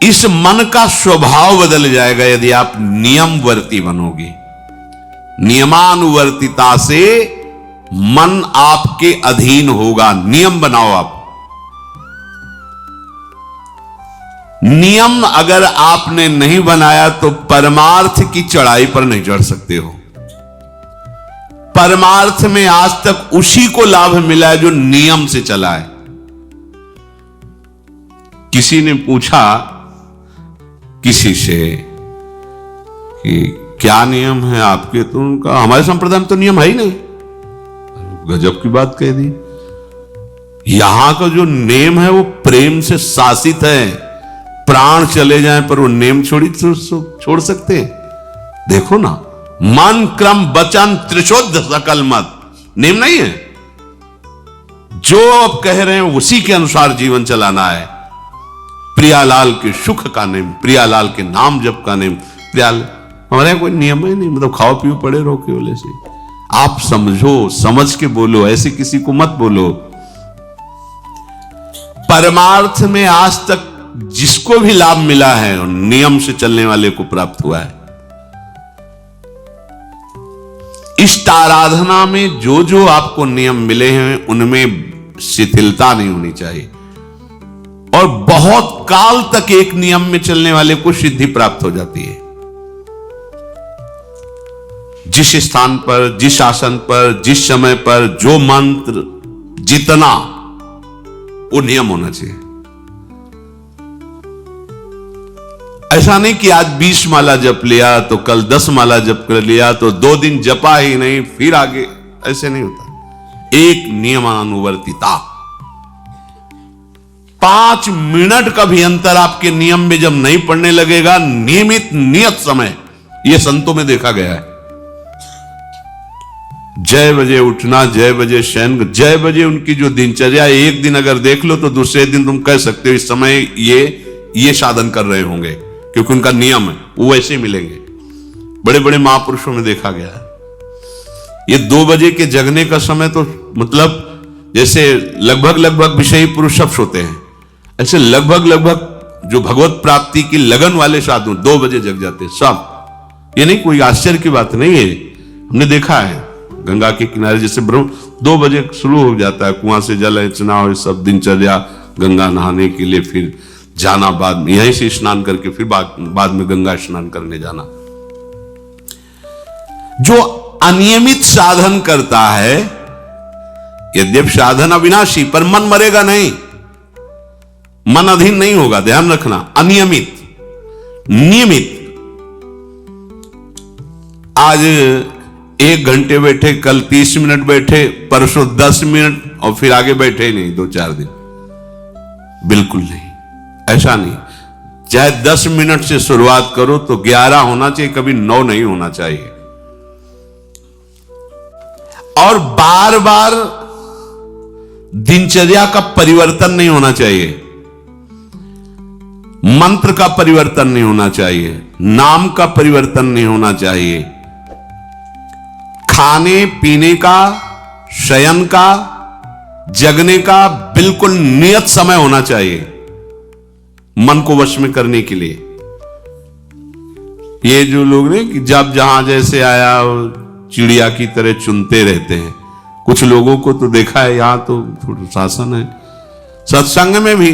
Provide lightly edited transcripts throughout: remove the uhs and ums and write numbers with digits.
इस मन का स्वभाव बदल जाएगा यदि आप नियमवर्ती बनोगे। नियमानुवर्तिता से मन आपके अधीन होगा। नियम बनाओ आप। नियम अगर आपने नहीं बनाया तो परमार्थ की चढ़ाई पर नहीं चढ़ सकते हो। परमार्थ में आज तक उसी को लाभ मिला है जो नियम से चला है। किसी ने पूछा किसी से कि क्या नियम है आपके, तो उनका हमारे संप्रदाय में तो नियम है ही नहीं। गजब की बात कह दी। यहां का जो नेम है वो प्रेम से शासित है। प्राण चले जाएं पर वो नेम छोड़ सकते हैं? देखो ना, मन क्रम वचन त्रिशुद्ध सकल मत, नेम नहीं है। जो आप कह रहे हैं उसी के अनुसार जीवन चलाना है। प्रियालाल के सुख का नेम, प्रियालाल के नाम जप का नेम। प्रियालाल हमारे यहां कोई नियम ही नहीं, मतलब खाओ पियो पड़े रहो केवल से। आप समझो, समझ के बोलो, ऐसे किसी को मत बोलो। परमार्थ में आज तक जिसको भी लाभ मिला है नियम से चलने वाले को प्राप्त हुआ है। इष्ट आराधना में जो जो आपको नियम मिले हैं उनमें शिथिलता नहीं होनी चाहिए, और बहुत काल तक एक नियम में चलने वाले को सिद्धि प्राप्त हो जाती है। जिस स्थान पर, जिस आसन पर, जिस समय पर जो मंत्र जितना, वो नियम होना चाहिए। ऐसा नहीं कि आज 20 माला जप लिया तो कल 10 माला जप कर लिया तो 2 दिन जपा ही नहीं फिर आगे, ऐसे नहीं होता। एक नियमानुवर्तिता। 5 मिनट का भी अंतर आपके नियम में जब नहीं पड़ने लगेगा, नियमित नियत समय, यह संतों में देखा गया है। 6 बजे उठना, 6 बजे शयन, 6 बजे उनकी जो दिनचर्या, एक दिन अगर देख लो तो दूसरे दिन तुम कह सकते हो इस समय ये साधन कर रहे होंगे, क्योंकि उनका नियम है, वो वैसे मिलेंगे। बड़े बड़े महापुरुषों में देखा गया है। ये 2 बजे के जगने का समय तो मतलब जैसे लगभग विषयी पुरुष सब सोते हैं, ऐसे लगभग जो भगवत प्राप्ति की लगन वाले साधु 2 बजे जग जाते सब। ये नहीं कोई आश्चर्य की बात नहीं है, हमने देखा है। गंगा के किनारे जैसे 2 बजे शुरू हो जाता है, कुआं से जल अर्चना और सब दिनचर्या, गंगा नहाने के लिए फिर जाना, बाद में यहीं से स्नान करके फिर बाद में गंगा स्नान करने जाना। जो अनियमित साधन करता है, यद्यप साधन अविनाशी, पर मन मरेगा नहीं, मन अधीन नहीं होगा, ध्यान रखना। अनियमित, नियमित। आज 1 घंटे बैठे, कल 30 मिनट बैठे, परसों 10 मिनट और फिर आगे बैठे ही नहीं 2-4 दिन, बिल्कुल नहीं। ऐसा नहीं। चाहे 10 मिनट से शुरुआत करो तो 11 होना चाहिए, कभी 9 नहीं होना चाहिए। और बार बार दिनचर्या का परिवर्तन नहीं होना चाहिए, मंत्र का परिवर्तन नहीं होना चाहिए, नाम का परिवर्तन नहीं होना चाहिए। खाने पीने का, शयन का, जगने का बिल्कुल नियत समय होना चाहिए मन को वश में करने के लिए। ये जो लोग ने कि जब जहां जैसे आया चिड़िया की तरह चुनते रहते हैं, कुछ लोगों को तो देखा है, यहां तो थोड़ा शासन है। सत्संग में भी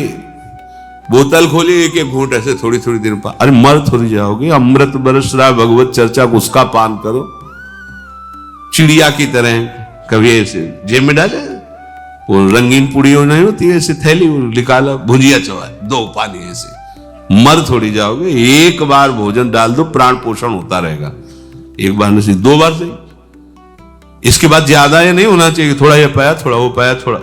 बोतल खोली, एक एक घूंट ऐसे थोड़ी थोड़ी देर पर, अरे मर थोड़ी जाओगे, अमृत बरस रहा भगवत चर्चा, उसका पान करो। चिड़िया की तरह कभी ऐसे जेब में डाले, वो रंगीन पुड़ियों नहीं होती है, ऐसे थैली निकाला, भुजिया चवा, 2 पानी, ऐसे मर थोड़ी जाओगे। एक बार भोजन डाल दो, प्राण पोषण होता रहेगा। एक बार नहीं, 2 बार से। इसके बाद ज्यादा ये नहीं होना चाहिए, थोड़ा ये पाया, थोड़ा वो पाया, थोड़ा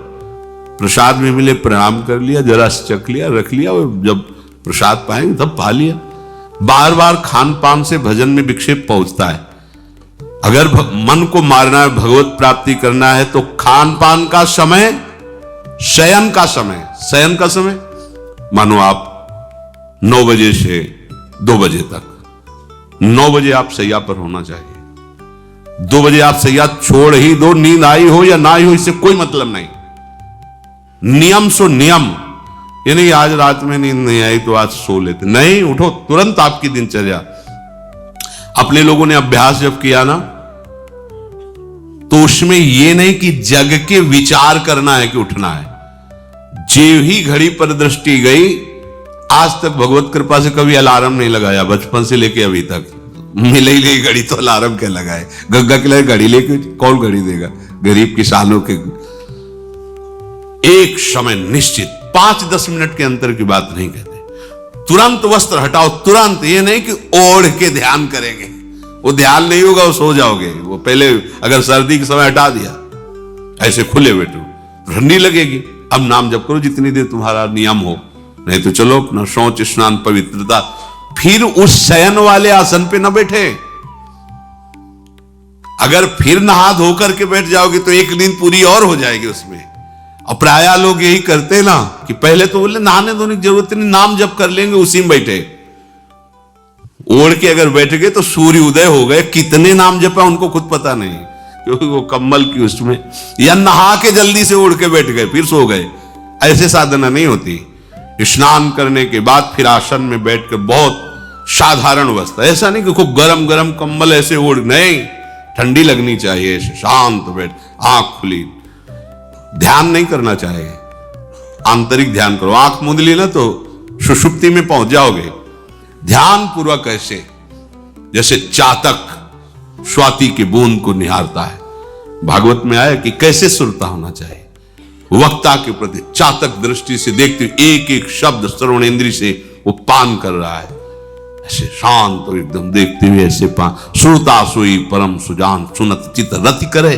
प्रसाद में मिले प्रणाम कर लिया, जरा चख लिया, रख लिया, और जब प्रसाद पाएंगे तब पा लिया। बार बार खान पान से भजन में विक्षेप पहुंचता है। अगर मन को मारना है, भगवत प्राप्ति करना है, तो खान पान का समय, शयन का समय, शयन का समय मानो आप 9 बजे से 2 बजे तक, 9 बजे आप सैया पर होना चाहिए। 2 बजे आप सैया छोड़ ही दो, नींद आई हो या ना आई हो, इससे कोई मतलब नहीं। नियम सो नियम, ये नहीं आज रात में नींद नहीं आई तो आज सो लेते, नहीं, उठो, तुरंत आपकी दिनचर्या। अपने लोगों ने अभ्यास जब किया ना, तो उसमें ये नहीं कि जग के विचार करना है कि उठना है। जे ही घड़ी पर दृष्टि गई, आज तक भगवत कृपा से कभी अलार्म नहीं लगाया, बचपन से लेके अभी तक। मिले ही नहीं घड़ी तो अलार्म क्या लगाए, गग्गा के लिए घड़ी लेके कौन घड़ी देगा, गरीब किसानों के। एक समय निश्चित 5-10 मिनट के अंतर की बात नहीं कहते, तुरंत वस्त्र हटाओ, तुरंत। ये नहीं कि ओढ़ के ध्यान करेंगे, वो ध्यान नहीं होगा, वो सो जाओगे। वो पहले अगर सर्दी के समय हटा दिया, ऐसे खुले बैठो, ठंडी लगेगी, अब नाम जप करो जितनी देर तुम्हारा नियम हो, नहीं तो चलो अपना शौच स्नान पवित्रता। फिर उस शयन वाले आसन पे न बैठे। अगर फिर नहा धो करके बैठ जाओगे तो एक नींद पूरी और हो जाएगी उसमें। और प्राय लोग यही करते ना कि पहले तो बोले नहाने धोने की जरूरत नहीं, नाम जप कर लेंगे, उसी में बैठे। ओढ़ के अगर बैठ गए तो सूर्य उदय हो गए, कितने नाम जपा उनको खुद पता नहीं, क्योंकि वो कम्बल की उसमें, या नहा के जल्दी से उड़ के बैठ गए फिर सो गए। ऐसे साधना नहीं होती। स्नान करने के बाद फिर आसन में बैठ कर बहुत साधारण अवस्था, ऐसा नहीं कि खूब गरम गरम कंबल ऐसे ओढ़, नहीं, ठंडी लगनी चाहिए, शांत बैठ, आंख खुली। ध्यान नहीं करना चाहिए, आंतरिक ध्यान करो। आंख मूंद ली ना तो सुषुप्ति में पहुंच जाओगे। ध्यान पूर्वक ऐसे, जैसे चातक स्वाति की बूंद को निहारता है। भागवत में आया कि कैसे सुरता होना चाहिए, वक्ता के प्रति चातक दृष्टि से देखते हुए एक एक शब्द श्रवण इंद्री से वो पान कर रहा है, ऐसे शांत और एकदम देखते हुए ऐसे पान। श्रोता सोई परम सुजान, सुनत चित रति करे।